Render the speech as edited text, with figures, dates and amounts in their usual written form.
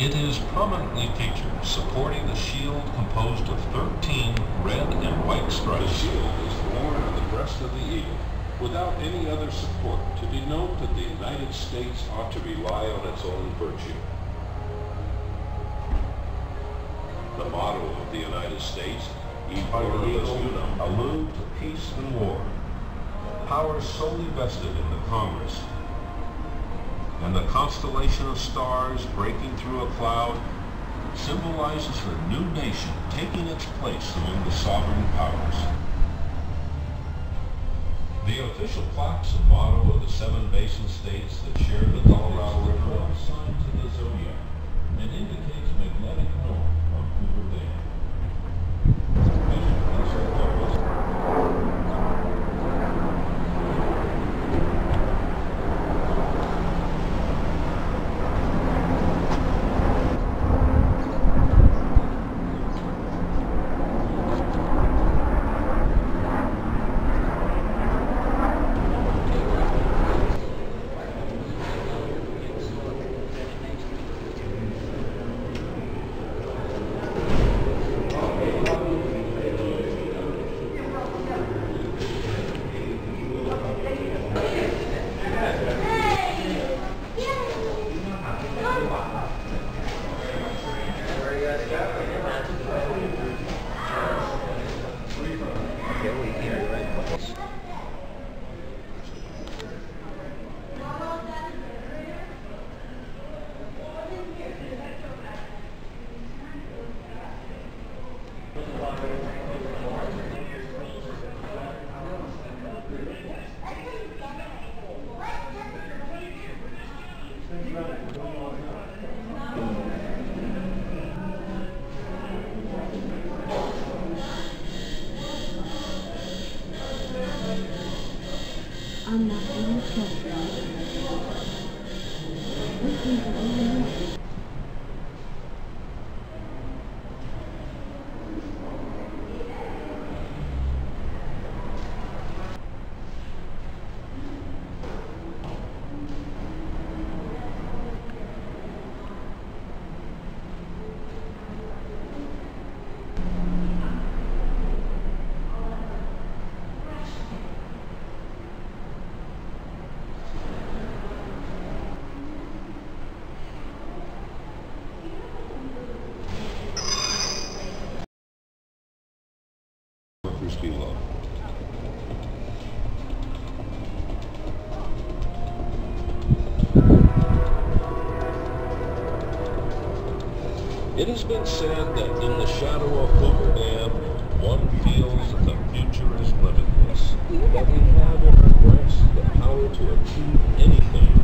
It is prominently featured, supporting a shield composed of 13 red and white stripes. The shield is worn on the breast of the eagle, without any other support, to denote that the United States ought to rely on its own virtue. The motto of the United States, E pluribus unum, allude to peace and war, powers solely vested in the Congress. And the constellation of stars breaking through a cloud symbolizes a new nation taking its place among the sovereign powers. The official plaques and motto of the 7 basin states that share the Colorado River are signs of the zodiac and indicates magnetic north on Hoover Dam. I'm not even sure. Below. It has been said that in the shadow of Hoover Dam, one feels that the future is limitless, that we have in our grasp the power to achieve anything